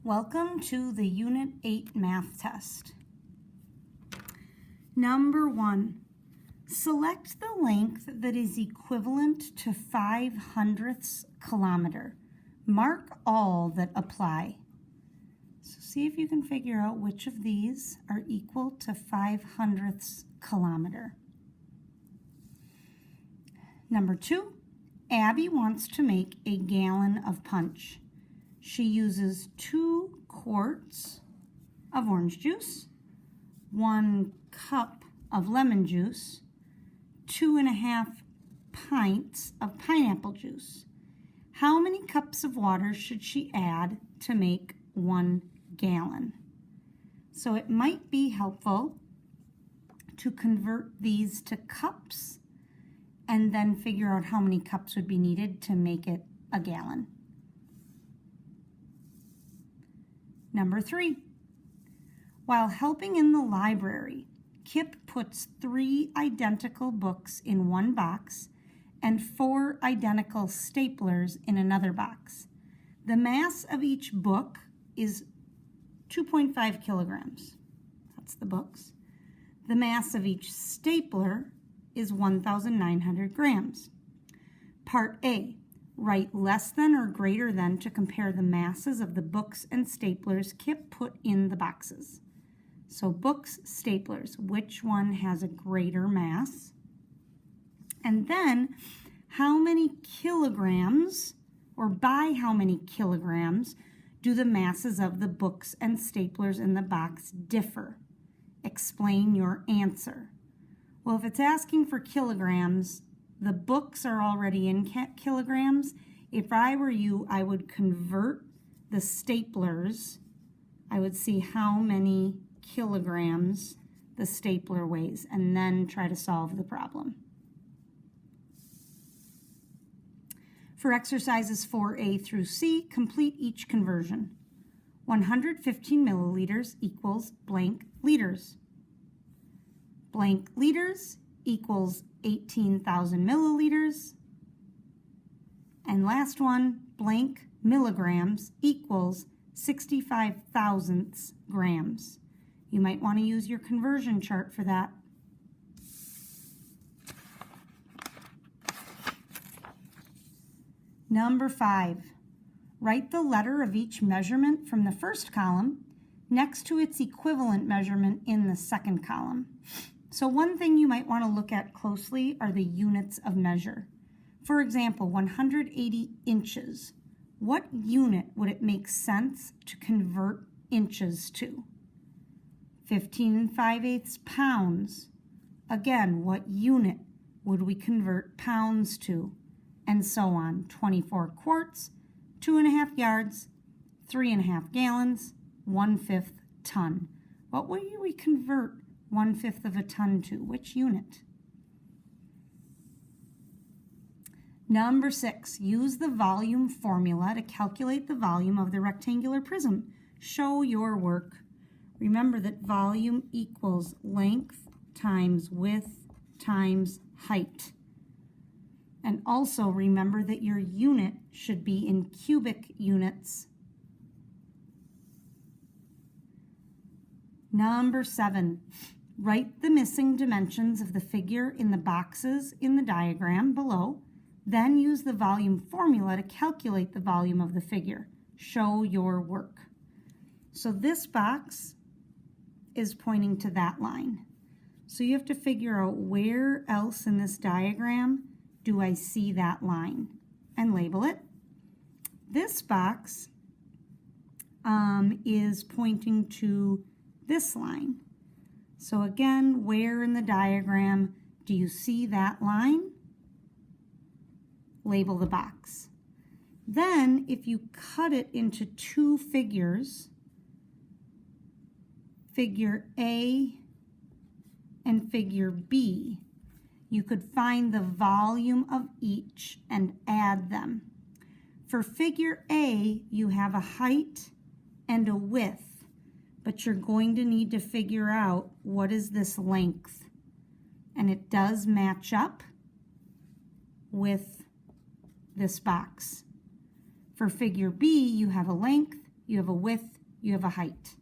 Welcome to the Unit 8 math test. Number 1, select the length that is equivalent to 5/100ths kilometer. Mark all that apply. So see if you can figure out which of these are equal to 5/100ths kilometer. Number 2, Abby wants to make a gallon of punch. She uses 2 quarts of orange juice, 1 cup of lemon juice, 2.5 pints of pineapple juice. How many cups of water should she add to make 1 gallon? So it might be helpful to convert these to cups and then figure out how many cups would be needed to make it a gallon. Number 3, while helping in the library, Kip puts 3 identical books in one box and 4 identical staplers in another box. The mass of each book is 2.5 kilograms. That's the books. The mass of each stapler is 1,900 grams. Part A. Write less than or greater than to compare the masses of the books and staplers Kip put in the boxes. So books, staplers, which one has a greater mass? And then how many kilograms, or by how many kilograms, do the masses of the books and staplers in the box differ? Explain your answer. Well, if it's asking for kilograms, the books are already in kilograms. If I were you, I would convert the staplers. I would see how many kilograms the stapler weighs and then try to solve the problem. For exercises 4A through C, complete each conversion. 115 milliliters equals blank liters. Blank liters equals 18,000 milliliters. And last one, blank milligrams equals 65 thousandths grams. You might want to use your conversion chart for that. Number 5, write the letter of each measurement from the first column next to its equivalent measurement in the second column. So one thing you might want to look at closely are the units of measure. For example, 180 inches. What unit would it make sense to convert inches to? 15 5/8 pounds. Again, what unit would we convert pounds to? And so on. 24 quarts, 2.5 yards, 3.5 gallons, 1/5 ton. What would we convert 1/5 of a ton to? Which unit? Number 6, use the volume formula to calculate the volume of the rectangular prism. Show your work. Remember that volume equals length times width times height. And also remember that your unit should be in cubic units. Number 7, write the missing dimensions of the figure in the boxes in the diagram below. Then use the volume formula to calculate the volume of the figure. Show your work. So this box is pointing to that line. So you have to figure out where else in this diagram do I see that line and label it. This box is pointing to this line. So again, where in the diagram do you see that line? Label the box. Then if you cut it into 2 figures, figure A and figure B, you could find the volume of each and add them. For figure A, you have a height and a width, but you're going to need to figure out what is this length. And it does match up with this box. For figure B, you have a length, you have a width, you have a height.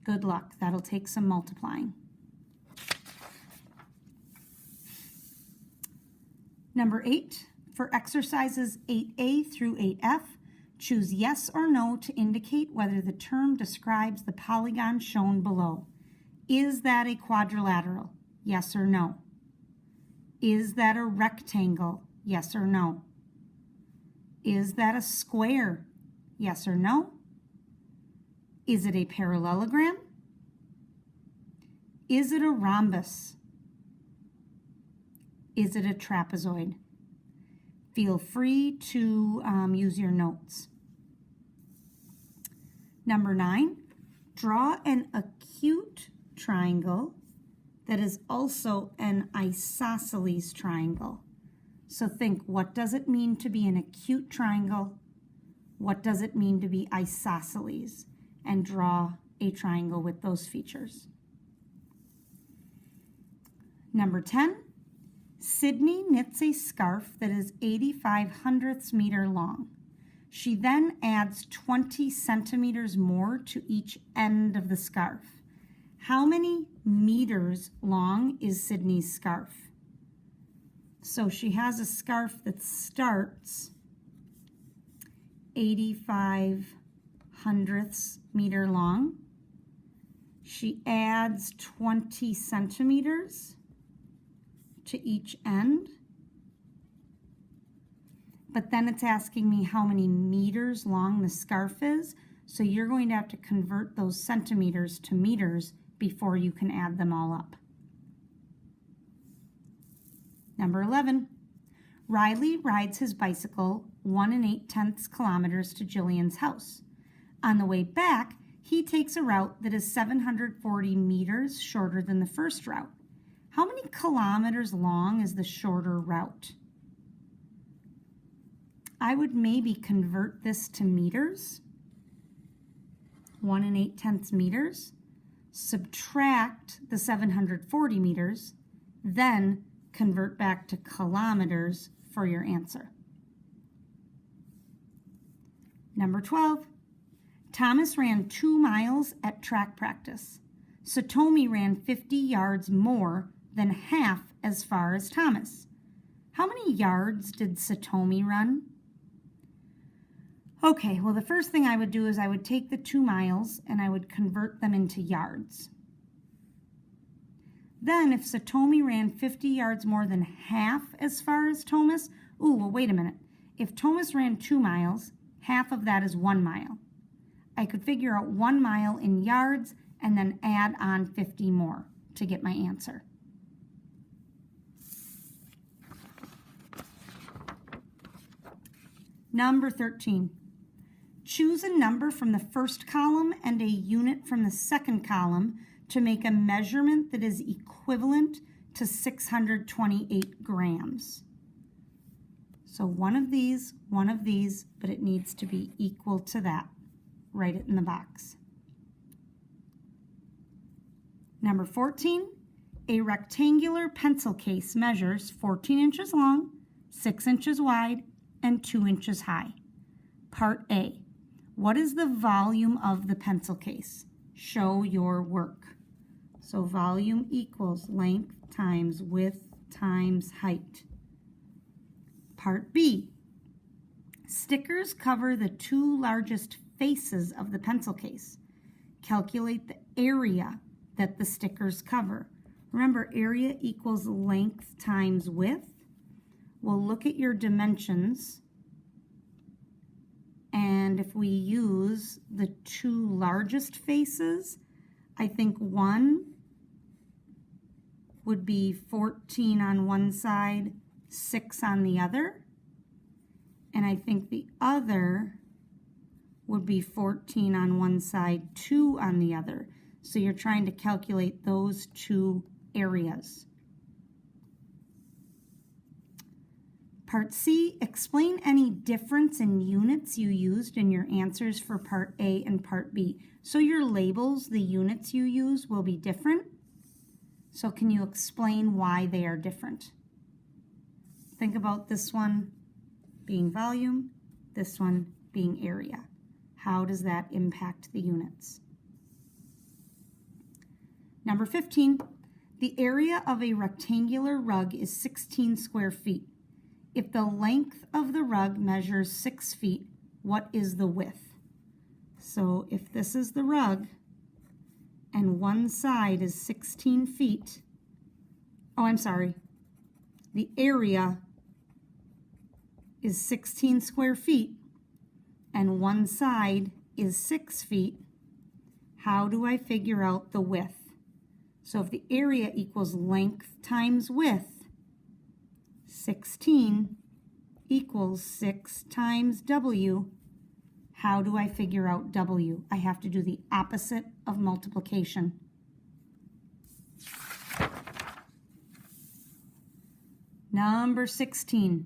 Good luck. That'll take some multiplying. Number 8, for exercises 8A through 8F, choose yes or no to indicate whether the term describes the polygon shown below. Is that a quadrilateral? Yes or no? Is that a rectangle? Yes or no? Is that a square? Yes or no? Is it a parallelogram? Is it a rhombus? Is it a trapezoid? Feel free to use your notes. Number 9, draw an acute triangle that is also an isosceles triangle. So think, what does it mean to be an acute triangle? What does it mean to be isosceles? And draw a triangle with those features. Number 10, Sydney knits a scarf that is 85/100ths meter long. She then adds 20 centimeters more to each end of the scarf. How many meters long is Sydney's scarf? So she has a scarf that starts 85/100ths meter long. She adds 20 centimeters to each end. But then it's asking me how many meters long the scarf is. So you're going to have to convert those centimeters to meters before you can add them all up. Number 11, Riley rides his bicycle 1 8/10 kilometers to Jillian's house. On the way back, he takes a route that is 740 meters shorter than the first route. How many kilometers long is the shorter route? I would maybe convert this to meters. 1 8/10 meters. Subtract the 740 meters, then convert back to kilometers for your answer. Number 12, Thomas ran 2 miles at track practice. Satomi ran 50 yards more than half as far as Thomas. How many yards did Satomi run? Okay, well, the first thing I would do is I would take the 2 miles and I would convert them into yards. Then if Satomi ran 50 yards more than half as far as Thomas, well, wait a minute. If Thomas ran 2 miles, half of that is 1 mile. I could figure out 1 mile in yards and then add on 50 more to get my answer. Number 13. Choose a number from the first column and a unit from the second column to make a measurement that is equivalent to 628 grams. So one of these, but it needs to be equal to that. Write it in the box. Number 14, a rectangular pencil case measures 14 inches long, 6 inches wide, and 2 inches high. Part A. What is the volume of the pencil case? Show your work. So volume equals length times width times height. Part B. Stickers cover the 2 largest faces of the pencil case. Calculate the area that the stickers cover. Remember, area equals length times width. We'll look at your dimensions, and if we use the 2 largest faces, I think one would be 14 on one side, 6 on the other, and I think the other would be 14 on one side, 2 on the other. So you're trying to calculate those 2 areas. Part C, explain any difference in units you used in your answers for Part A and Part B. So your labels, the units you use, will be different. So can you explain why they are different? Think about this one being volume, this one being area. How does that impact the units? Number 15, the area of a rectangular rug is 16 square feet. If the length of the rug measures 6 feet, what is the width? So if this is the rug and one side is 16 feet, the area is 16 square feet and one side is 6 feet, how do I figure out the width? So if the area equals length times width, 16 equals 6 times W. How do I figure out W? I have to do the opposite of multiplication. Number 16.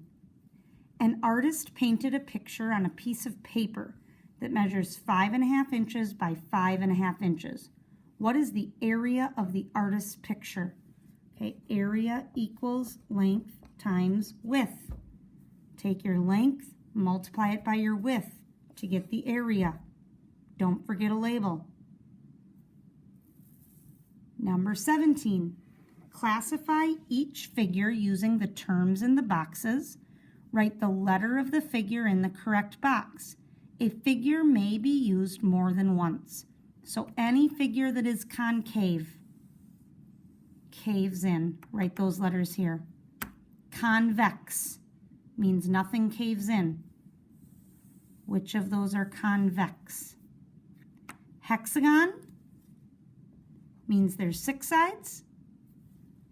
An artist painted a picture on a piece of paper that measures 5.5 inches by 5.5 inches. What is the area of the artist's picture? Okay, area equals length times width. Take your length, multiply it by your width to get the area. Don't forget a label. Number 17. Classify each figure using the terms in the boxes. Write the letter of the figure in the correct box. A figure may be used more than once. So any figure that is concave, caves in. Write those letters here. Convex means nothing caves in. Which of those are convex? Hexagon means there's 6 sides.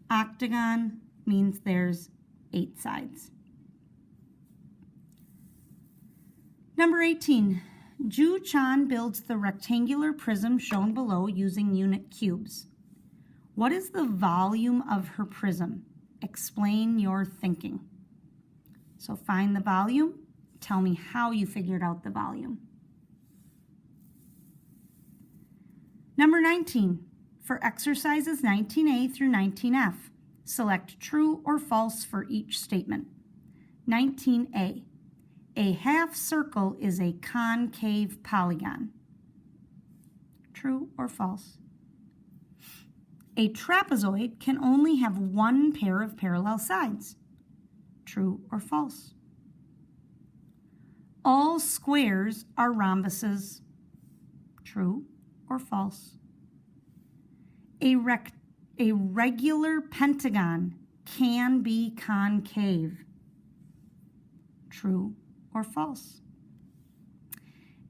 Octagon means there's 8 sides. Number 18. Ju Chan builds the rectangular prism shown below using unit cubes. What is the volume of her prism? Explain your thinking. So find the volume. Tell me how you figured out the volume. Number 19. For exercises 19A through 19F, select true or false for each statement. 19A. A half circle is a concave polygon. True or false? A trapezoid can only have one pair of parallel sides. True or false? All squares are rhombuses. True or false? A regular pentagon can be concave. True or false?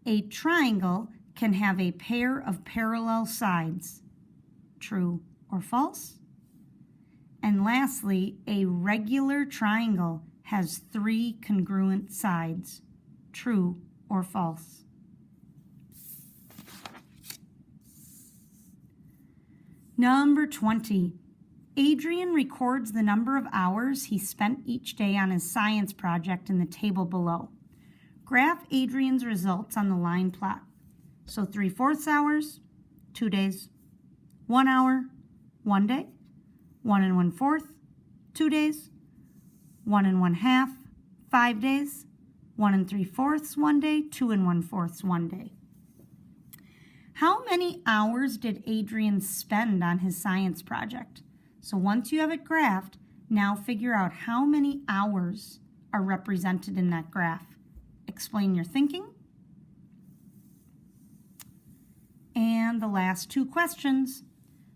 A triangle can have a pair of parallel sides. True or false? And lastly, a regular triangle has 3 congruent sides. True or false? Number 20. Adrian records the number of hours he spent each day on his science project in the table below. Graph Adrian's results on the line plot. So 3/4 hours, 2 days. 1 hour, 1 day. 1 1/4, 2 days. 1 1/2, 5 days. 1 3/4, 1 day. 2 1/4, 1 day. How many hours did Adrian spend on his science project? So once you have it graphed, now figure out how many hours are represented in that graph. Explain your thinking. And the last 2 questions.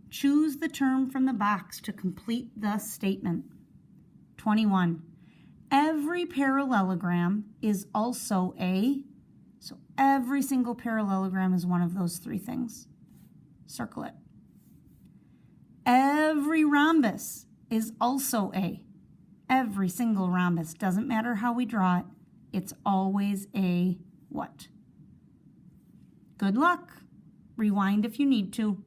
Choose the term from the box to complete the statement. 21. Every parallelogram is also a, so every single parallelogram is one of those 3 things. Circle it. Every rhombus is also a. Every single rhombus, doesn't matter how we draw it, it's always a what? Good luck. Rewind if you need to.